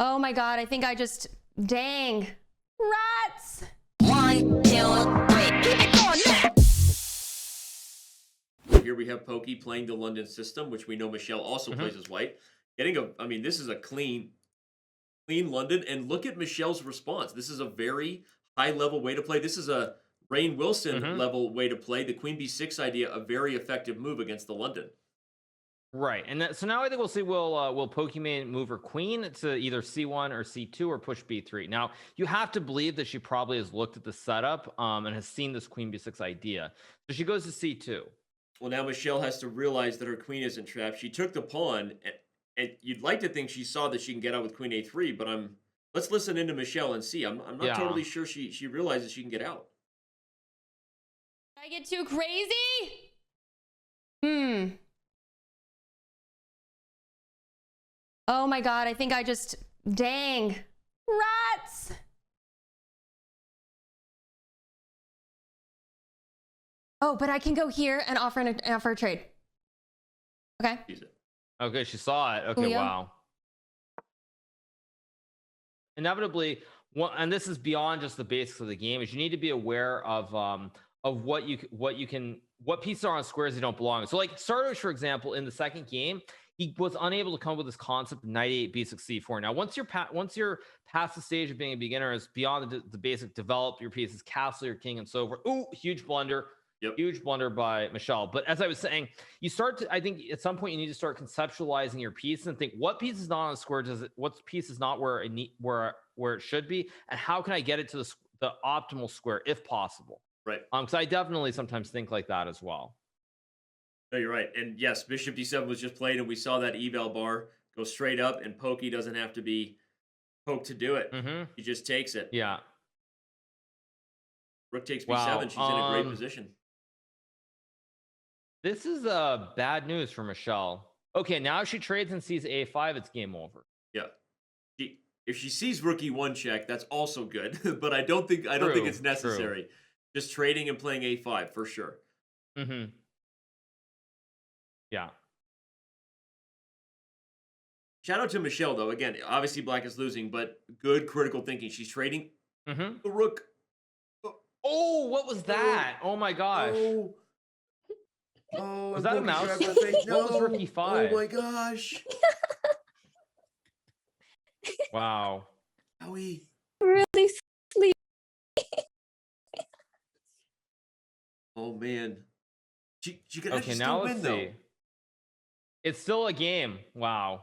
Oh my god, I think I just... Dang. Rats! 1, 2, 3, keep it going now! Here we have Pokey playing the London system, which we know Michelle also plays as white. I mean, this is a clean London, and look at Michelle's response. This is a very high-level way to play. This is a Rain Wilson level way to play. The Queen B6 idea, a very effective move against the London. Right, and so now I think we'll see will Pokimane move her queen to either C1 or C2 or push B3. Now you have to believe that she probably has looked at the setup and has seen this Queen B6 idea. So she goes to C2. Well, now Michelle has to realize that her queen isn't trapped. She took the pawn, and you'd like to think she saw that she can get out with Queen A3, but let's listen into Michelle and see. I'm not totally sure she realizes she can get out. Did I get too crazy? Oh my god, I think I just... Dang. Rats! Oh, but I can go here and offer a trade. Okay. Okay, she saw it. Okay, Julio? wow. Inevitably, and this is beyond just the basics of the game, is you need to be aware of what pieces are on squares that don't belong. So like Sardos, for example, in the second game, he was unable to come up with this concept of knight 8 b6 c4. Now once you're past the stage of being a beginner, is beyond the basic develop your pieces, castle your king and so forth. Ooh, huge blunder. Yep. Huge blunder by Michelle. But as I was saying, I think at some point you need to start conceptualizing your piece and think what piece is not on the square, what piece is not where it should be, and how can I get it to the optimal square if possible. Right. Because I definitely sometimes think like that as well. No, you're right. And yes, Bishop D7 was just played, and we saw that eval bar go straight up, and Pokey doesn't have to be poked to do it. He just takes it. Yeah. Rook takes B7. Wow. She's in a great position. This is bad news for Michelle. Okay, now if she trades and sees A5, it's game over. Yeah. If she sees Rook E1 check, that's also good. But I don't think it's necessary. True. Just trading and playing A5 for sure. Yeah. Shout out to Michelle, though. Again, obviously Black is losing, but good critical thinking. She's trading the Rook. Oh, what was that? Oh my gosh. Oh, was that a mouse? No. What was Rook E5? Oh my gosh. Wow. Howie. Really sleep. Oh man. She could okay, now let's see. It's still a game. Wow.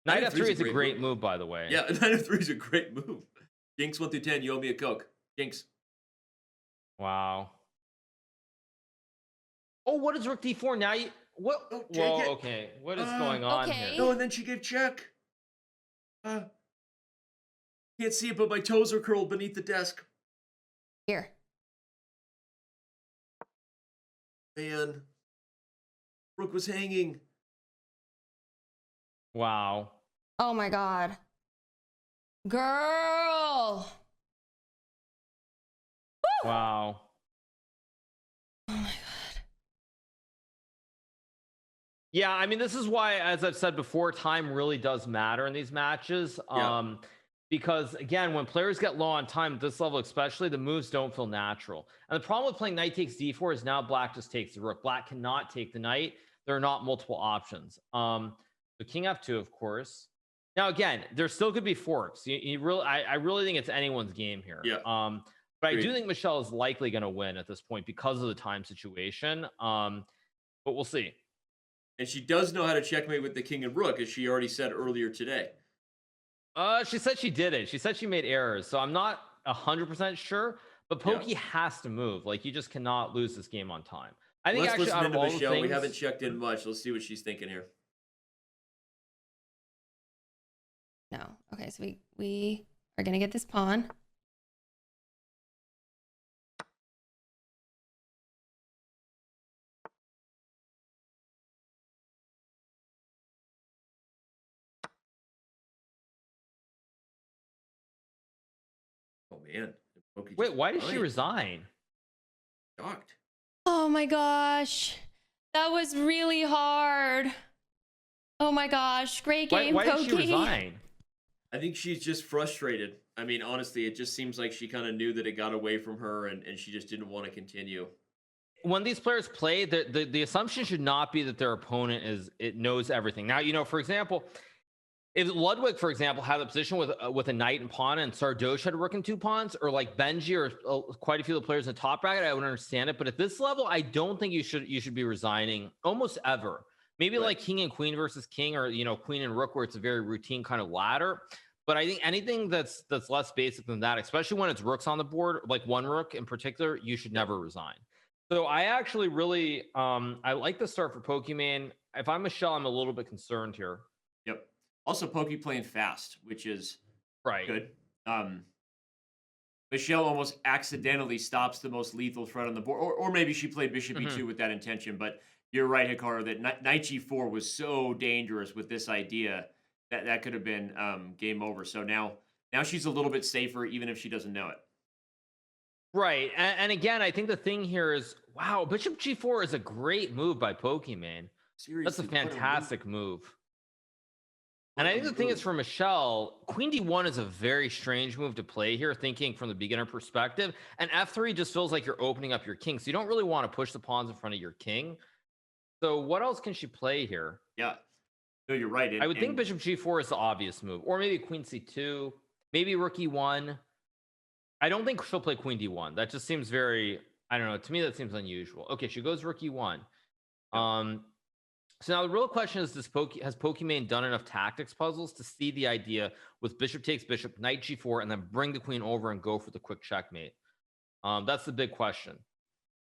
Knight F3 is a great move, by the way. Yeah, Knight F3 is a great move. Jinx 1 through 10, you owe me a Coke. Jinx. Wow. Oh, what is Rook D4? Now you what? Oh, whoa, okay. What is going on here? No, and then she gave check. Can't see it, but my toes are curled beneath the desk. Here. Man. Rook was hanging. Wow. Oh my god. Girl. Woo! Wow. Oh my god. Yeah, I mean, this is why, as I've said before, time really does matter in these matches. Because again, when players get low on time at this level, especially, the moves don't feel natural. And the problem with playing knight takes d4 is now Black just takes the rook. Black cannot take the knight. There are not multiple options. So king f2, of course. Now again, there still could be forks. I really think it's anyone's game here. Yeah. But I do think Michelle is likely going to win at this point because of the time situation. But we'll see. And she does know how to checkmate with the king and rook, as she already said earlier today. She said she did it. She said she made errors. So I'm not 100% sure. But Pokey has to move. Like, you just cannot lose this game on time. I think Let's actually out of all Michelle. the things, we haven't checked in much. Let's see what she's thinking here. No. Okay, so we are gonna get this pawn. Oh man. wait, why did she resign? Shocked. Oh my gosh. That was really hard. Oh my gosh. Great game, Why did Pokey. she resign? I think she's just frustrated. I mean, honestly, it just seems like she kind of knew that it got away from her and she just didn't want to continue. When these players play, the assumption should not be that their opponent knows everything. Now, you know, for example, if Ludwig, for example, had a position with a knight and pawn, and Sardoche had a rook and 2 pawns, or like Benji or quite a few of the players in the top bracket, I would understand it. But at this level, I don't think you should be resigning almost ever. Maybe like king and queen versus king, or you know, queen and rook, where it's a very routine kind of ladder. But I think anything that's less basic than that, especially when it's rooks on the board, like one rook in particular, you should never resign. So I actually really I like the start for Pokimane. If I'm Michelle, I'm a little bit concerned here. Yep. Also, Poki playing fast, which is Right. good. Michelle almost accidentally stops the most lethal threat on the board, or maybe she played bishop e2 with that intention. But you're right, Hikaru, that knight g4 was so dangerous with this idea that could have been game over. So now she's a little bit safer, even if she doesn't know it. Right. And again, I think the thing here is, wow, bishop g4 is a great move by Pokimane. Seriously, That's a fantastic move. What And I a think the thing is, move. for Michelle, queen d1 is a very strange move to play here, thinking from the beginner perspective. And f3 just feels like you're opening up your king. So you don't really want to push the pawns in front of your king. So what else can she play here? Yeah. No, you're right. I would think bishop g4 is the obvious move. Or maybe queen c2. Maybe rook e1. I don't think she'll play queen d1. That just seems very, I don't know. To me, that seems unusual. Okay, she goes rook e1. So now the real question is, has Pokimane done enough tactics puzzles to see the idea with bishop takes bishop, knight g4, and then bring the queen over and go for the quick checkmate? That's the big question.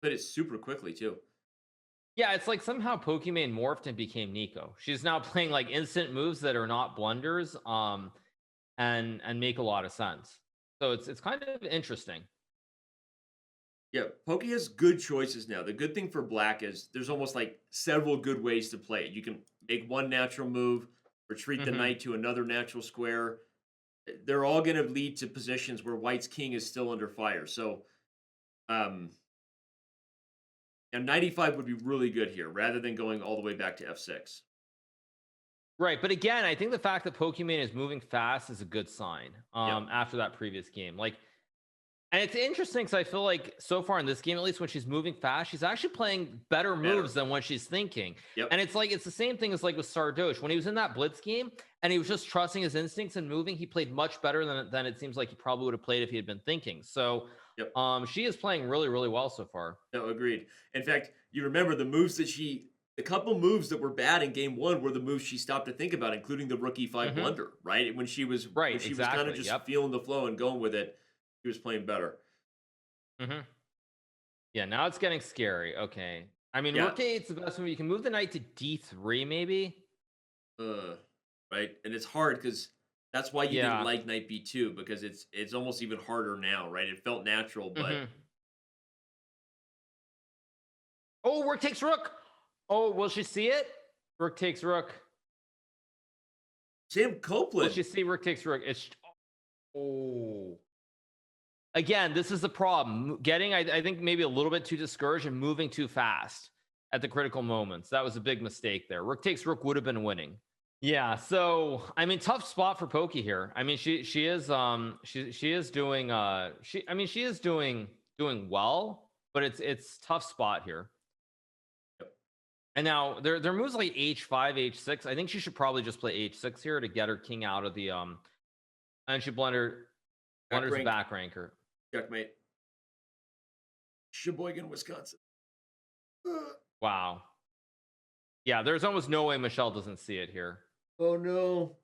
But it's super quickly too. Yeah, it's like somehow Pokimane morphed and became Nico. She's now playing like instant moves that are not blunders, and make a lot of sense. So it's kind of interesting. Yeah, Poki has good choices now. The good thing for black is there's almost like several good ways to play it. You can make one natural move, retreat the knight to another natural square. They're all going to lead to positions where white's king is still under fire. So, and 95 would be really good here, rather than going all the way back to f6. Right, but again, I think the fact that Pokimane is moving fast is a good sign. After that previous game, like. And it's interesting because I feel like so far in this game, at least when she's moving fast, she's actually playing better moves than when she's thinking. And it's like, it's the same thing as like with Sardoche. When he was in that blitz game and he was just trusting his instincts and moving, he played much better than it seems like he probably would have played if he had been thinking. So she is playing really, really well so far. No, agreed. In fact, you remember the moves that the couple moves that were bad in game one were the moves she stopped to think about, including the rook e5 blunder, right? When she was was kind of just feeling the flow and going with it. He was playing better. Yeah, now it's getting scary. Okay. I mean, rook a8's the best move. You can move the knight to d3, maybe. Right. And it's hard because that's why you didn't like knight b2, because it's almost even harder now, right? It felt natural, but oh, rook takes rook. Oh, will she see it? Rook takes rook. Sam Copeland. Will she see rook takes rook? It's again, this is the problem. Getting, I think, maybe a little bit too discouraged and moving too fast at the critical moments. That was a big mistake there. Rook takes rook would have been winning. Yeah, so I mean, tough spot for Poki here. I mean, she is doing she is doing well, but it's tough spot here. And now there moves like h5, h6. I think she should probably just play h6 here to get her king out of the and she blunders the back ranker. Checkmate. Sheboygan, Wisconsin. Wow. Yeah, there's almost no way Michelle doesn't see it here. Oh no,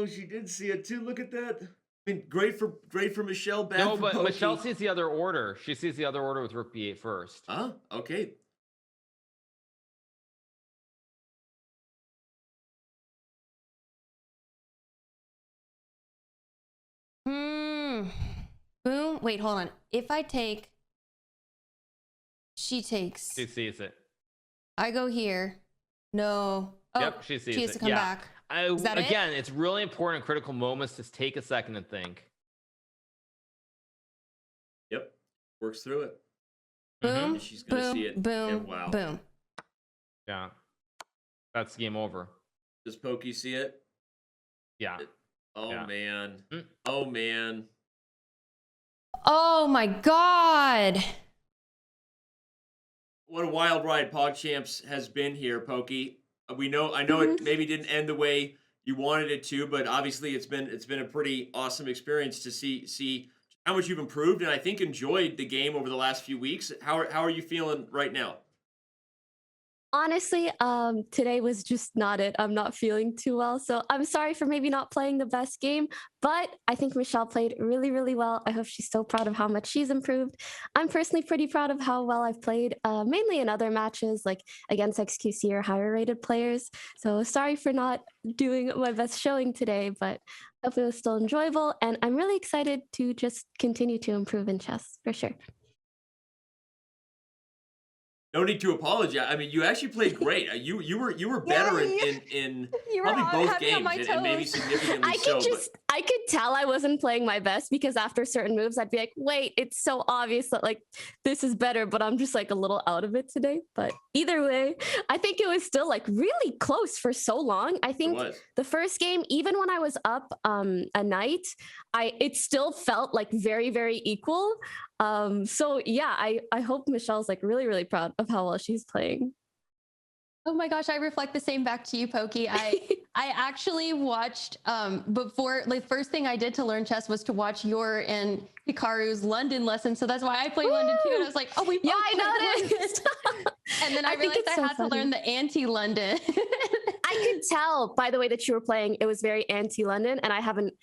she did see it too. Look at that. I mean, great for Michelle. Bad no, for but Poki. Michelle sees the other order. She sees the other order with rook b8 first. Okay. Boom. Wait, hold on. If I take, she takes. She sees it. I go here. No. Oh, yep, she sees it. She has to come back. Is that again, it's really important in critical moments to take a second and think. Yep. Works through it. Boom. And she's gonna see it. Boom. And wow. Boom. Yeah. That's game over. Does Poki see it? Yeah. Oh Yeah. man. Mm. Oh man. Oh my god. What a wild ride PogChamps has been here, Pokey. I know it maybe didn't end the way you wanted it to, but obviously it's been a pretty awesome experience to see how much you've improved, and I think enjoyed the game over the last few weeks. How are you feeling right now? Honestly, today was just not it. I'm not feeling too well. So I'm sorry for maybe not playing the best game, but I think Michelle played really, really well. I hope she's so proud of how much she's improved. I'm personally pretty proud of how well I've played, mainly in other matches, like against XQC or higher rated players. So sorry for not doing my best showing today, but I hope it was still enjoyable. And I'm really excited to just continue to improve in chess for sure. No need to apologize. I mean, you actually played great. You were better in You were probably on- both had me on games, my and maybe toes. significantly so. I could tell I wasn't playing my best because after certain moves, I'd be like, wait, it's so obvious that like this is better, but I'm just like a little out of it today. But either way, I think it was still like really close for so long. I It think was. the first game, even when I was up a night, it still felt like very, very equal. So yeah, I hope Michelle's like really, really proud of how well she's playing. Oh my gosh, I reflect the same back to you, Pokey. I actually watched before, like, first thing I did to learn chess was to watch your and Hikaru's London lesson. So that's why I play London too. And I was like, oh, we Yeah, both I play noticed. London. And then I think realized it's I so had to learn funny. the anti-London. I could tell by the way that you were playing, it was very anti-London, and I haven't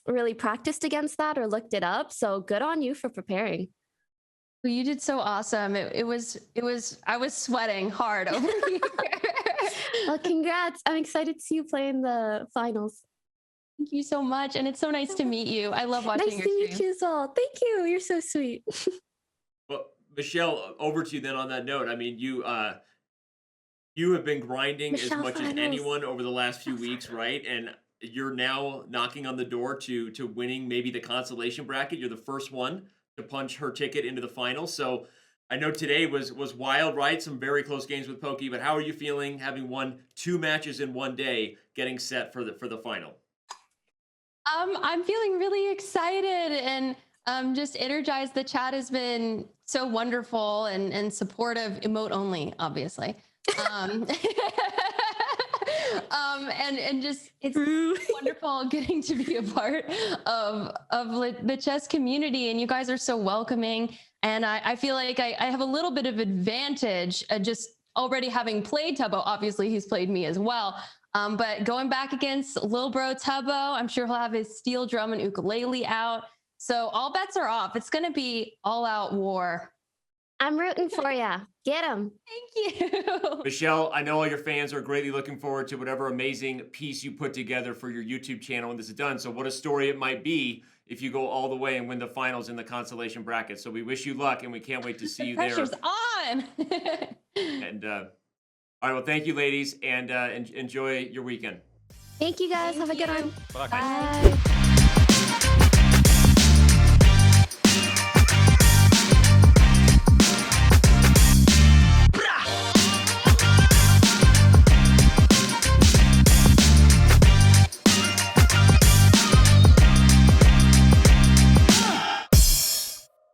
really practiced against that or looked it up. So good on you for preparing. Well, you did so awesome. It was I was sweating hard over here. Well, congrats. I'm excited to see you play in the finals. Thank you so much. And it's so nice to meet you. I love watching Nice your to meet stream. you as well. Thank you. You're so sweet. Well, Michelle, over to you then on that note. I mean, you have been grinding as Michelle much as finals. anyone over the last few weeks, right? And you're now knocking on the door to winning maybe the consolation bracket. You're the first one to punch her ticket into the final. So I know today was wild, right? Some very close games with Pokey, but how are you feeling having won 2 matches in one day, getting set for the final? I'm feeling really excited and just energized. The chat has been so wonderful and supportive, emote only, obviously. Um, and just it's wonderful getting to be a part of the chess community, and you guys are so welcoming. And I feel like I have a little bit of advantage just already having played Tubbo. Obviously, he's played me as well. But going back against Lil Bro Tubbo, I'm sure he'll have his steel drum and ukulele out. So all bets are off. It's going to be all out war. I'm rooting for you. Get him. Thank you. Michelle, I know all your fans are greatly looking forward to whatever amazing piece you put together for your YouTube channel when this is done. So what a story it might be if you go all the way and win the finals in the consolation bracket. So we wish you luck, and we can't wait to see you there. Pressure's on. And all right, well, thank you, ladies, and enjoy your weekend. Thank you guys. Thank Have a good you. one. Bye. Bye.